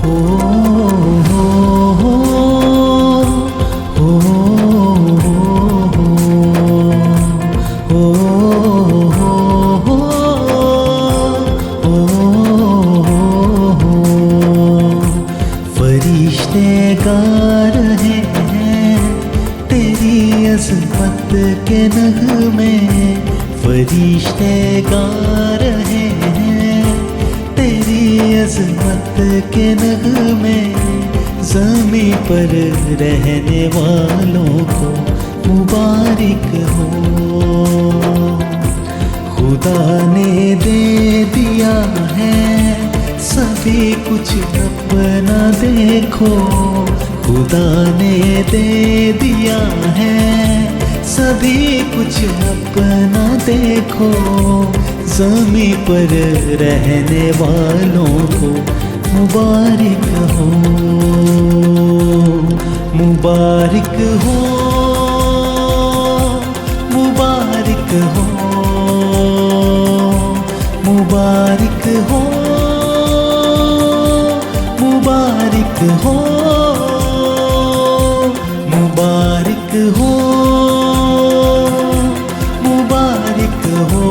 हो हो हो हो हो हो हो। फरिश्ते गा रहे हैं तेरी अज़मत के नग़मे, फरिश्ते गा रहे हैं तेरी अज़मत के नग़मे। ज़मीं पर रहने वालों को मुबारक हो। खुदा ने दे दिया है सभी कुछ अपना देखो, खुदा ने दे दिया है सभी कुछ अपना देखो। ज़मीं पर रहने वालों को मुबारक हो, मुबारक हो, मुबारक हो, मुबारक हो, मुबारक हो, मुबारक हो, मुबारक हो,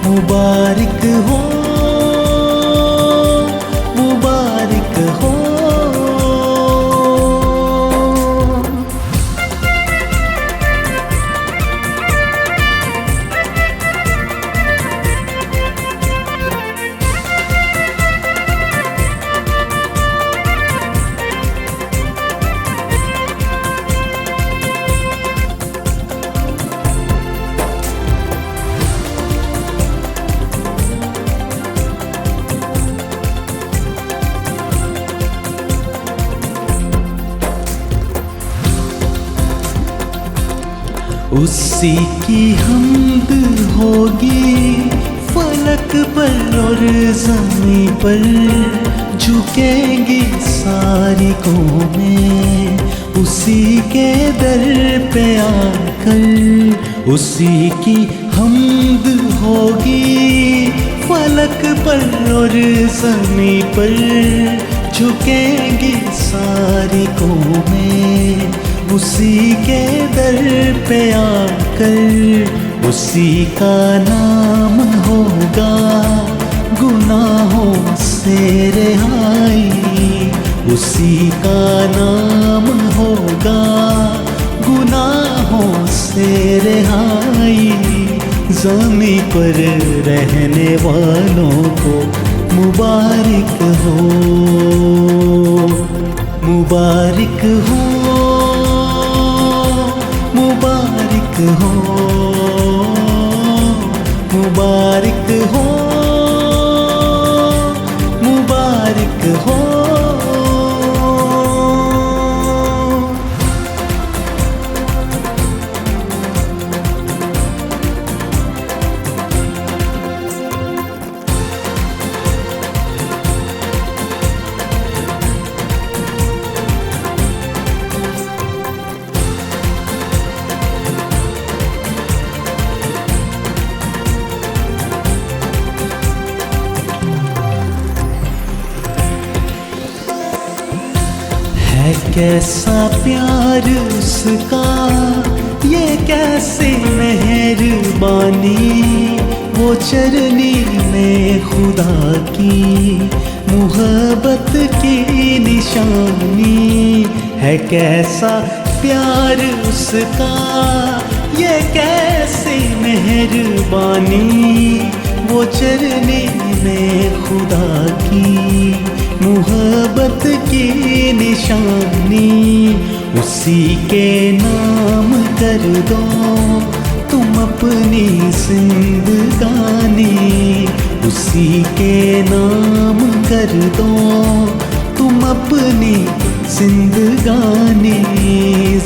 मुबारक हो, मुबारक हो। उसी की हम्द होगी फलक पर और ज़मीं पर, झुकेंगी सारी कौमें उसी के दर पे आकर। उसी की हम्द होगी फलक पर और ज़मीं पर, झुकेंगी सारी कौमें उसी के दर पे आकर। उसी का नाम होगा गुनाहों से रिहाई, उसी का नाम होगा गुनाहों से रिहाई। ज़मीं पर रहने वालों को मुबारक हो, मुबारक हो, मुबारक हो, मुबारक हो, मुबारक हो। कैसा प्यार उसका, ये कैसी मेहरबानी। वो चरनी में खुदा की मुहब्बत की निशानी है। कैसा प्यार उसका, ये कैसी मेहरबानी। वो चरनी में खुदा की मुहब्बत की निशानी। उसी के नाम कर दो तुम अपनी जिंदगानी, उसी के नाम कर दो तुम अपनी जिंदगानी।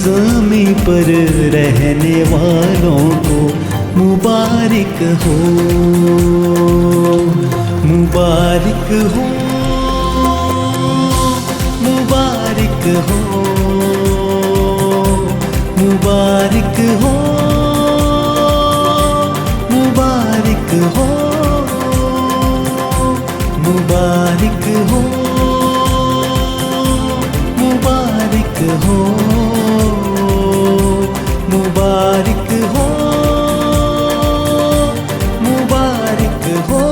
ज़मीं पर रहने वालों को मुबारक हो, मुबारक हो, मुबारक हो, मुबारक हो, मुबारक हो, मुबारक हो, मुबारक हो, मुबारक हो, मुबारक हो।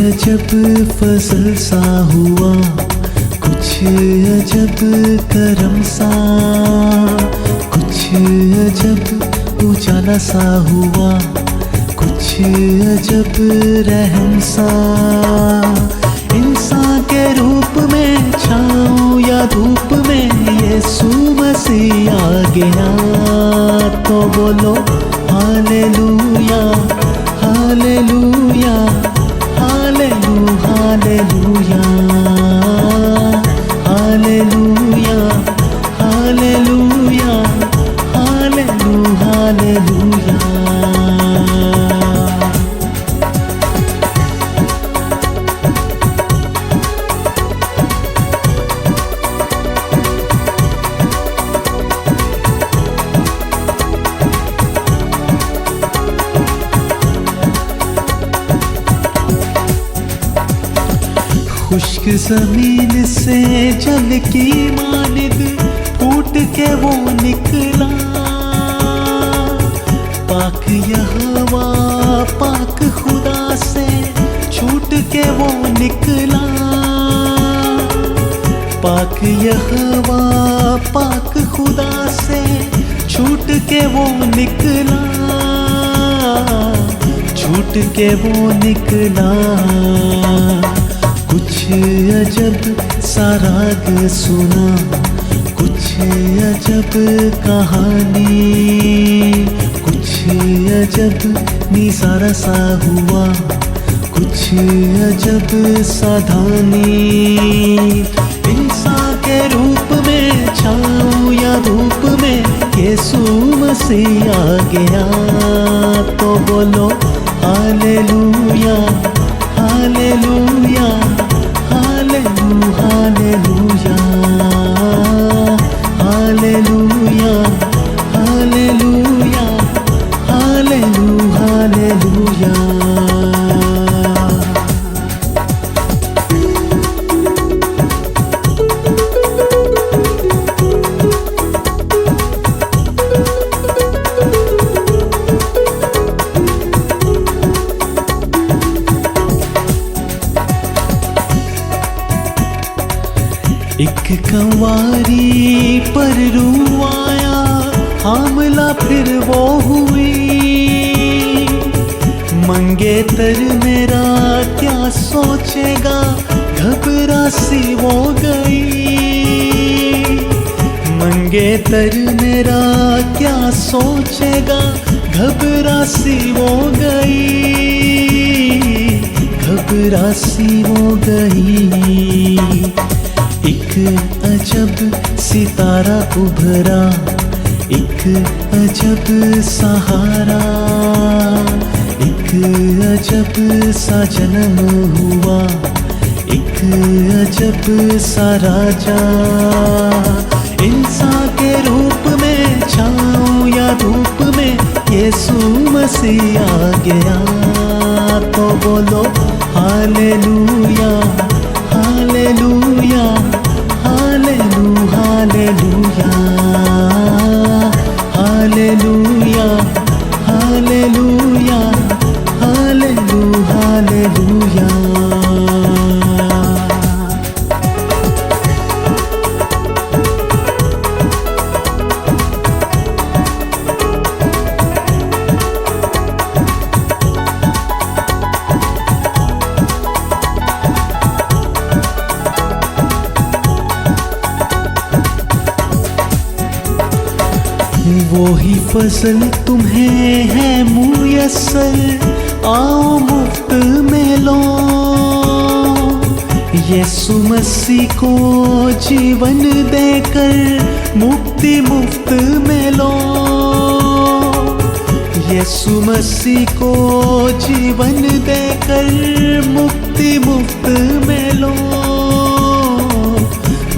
अजब फजल सा हुआ, कुछ अजब करम सा, कुछ अजब उजाला सा हुआ, कुछ अजब रहम सा। इंसान के रूप में छाँव या धूप में यीशु मसीह आ गया। तो बोलो hallelujah, hallelujah, hallelujah, hallelujah, hallelujah, hallelujah, hallelujah. खुश्क जमीन से जल की मानिद फूट के वो निकला। पाक यहोवा, पाक खुदा से छूट के वो निकला। पाक यहोवा, पाक खुदा से छूट के वो निकला, छूट के वो निकला। कुछ अजब सा राग सुना, कुछ अजब कहानी, कुछ अजब निसारा सा हुआ, कुछ अजब साधानी। इंसान के रूप में छाँव या धूप में यीशु मसीह आ गया। तो बोलो hallelujah, hallelujah, hallelujah, hallelujah, hallelujah, hallelujah, hallelujah. एक कंवारी पर रूह आया, हामला फिर वो हुई। मंगेतर मेरा क्या सोचेगा, घबरा सी वो गई। मंगेतर मेरा क्या सोचेगा, घबरा सी वो गई, घबरा सी वो गई। एक अजब सितारा उभरा, एक अजब सहारा, एक अजब सा जन्म हुआ, एक अजब सा राजा। इंसान के रूप में छाँव या धूप में यीशु मसीह आ गया। तो बोलो hallelujah, hallelujah, hallelujah, hallelujah, hallelujah, hallelujah, hallelujah. वो ही फजल तुम्हें है मुयस्सर, आओ मुफ्त में लो। यीशु मसीह को जीवन देकर मुक्ति मुफ्त में लो। यीशु मसीह को जीवन देकर मुक्ति मुफ्त में लो,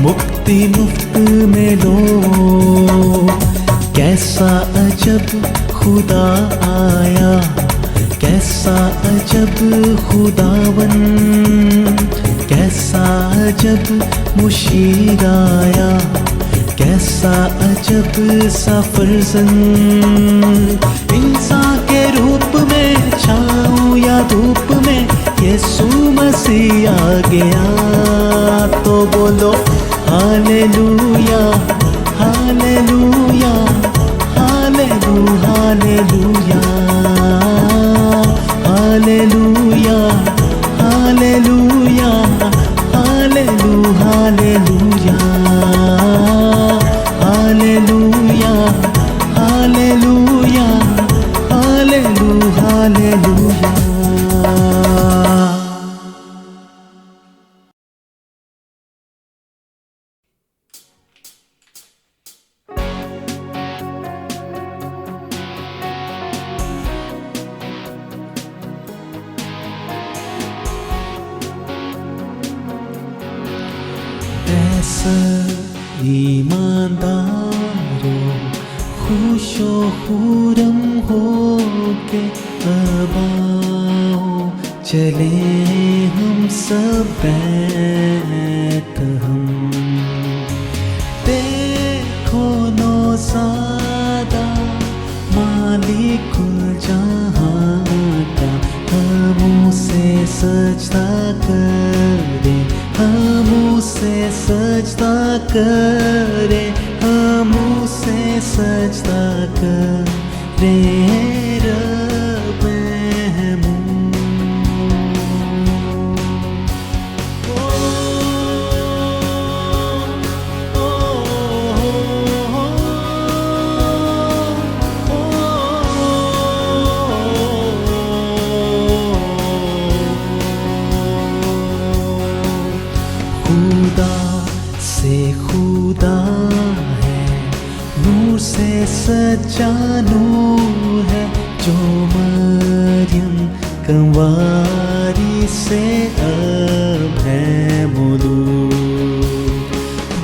मुक्ति मुफ्त में लो। कैसा अजब खुदा आया, कैसा अजब खुदावन, कैसा अजब मुशीर आया, कैसा अजब सा फर्जंद। इंसान के रूप में छाँव या धूप में यीशु मसीह आ गया। तो बोलो hallelujah hallelujah hallelujah hallelujah hallelujah hallelujah hallelujah hallelujah hallelujah hallelujah hallelujah. ऐसा ईमानदारों खुशो खुरम हो के अब आओ, चले हम सब बैत हम। देखो नौसादा मालिक जहाँ का, हम उसे सजदा करे, हम उसे सजदा करे, हम उसे सजदा करे। रब खुदा से खुदा है, नूर से सच्चा नूर है, जो मरियम कंवारी से अब है मौलूद।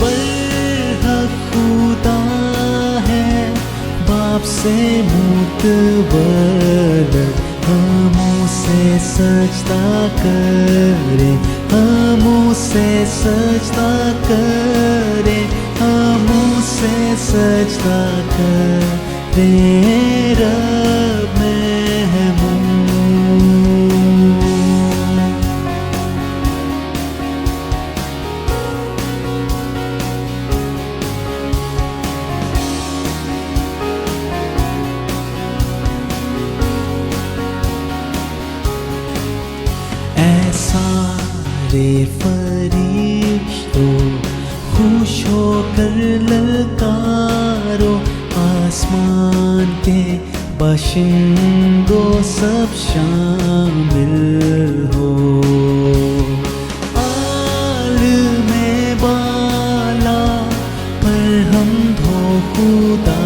बरहक खुदा है, बाप से मुतवल्लद, हम उसे सजदा करे, हम उसे सजदा करे, हम उसे सजदा करे। रब सारे फरिश्तों खुश होकर ललकारो, आसमान के बाशिंदों सब शामिल हो। आलमे बाला पर हम धो खुदा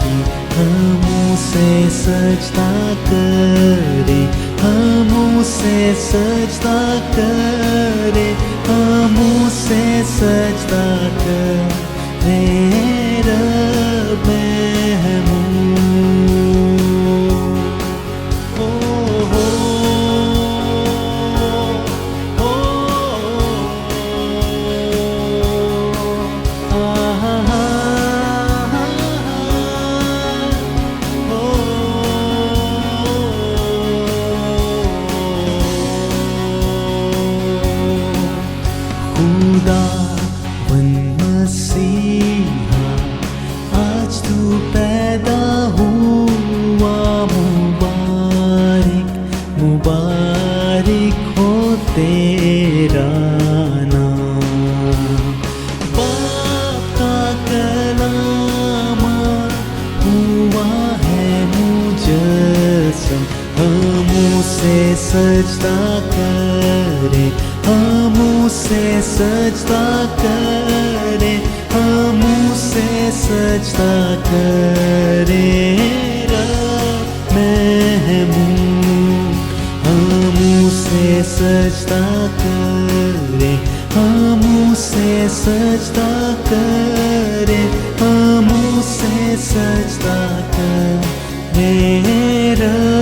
की, हम उसे सजदा करे, हम उसे सजदा करे, हम उसे सजदा करे। रब खुदावन मसीहा आज तू पैदा हुआ, मुबारक मुबारक हो तेरा नाम। बाप का कलाम हुआ है मुजस्सम, हम उसे सजदा करे, हम से सजदा करे, हमू से सजदा करे रब महमूद। हमू से सजदा करे, हमू से सजदा करे, हमू से सजदा करे रब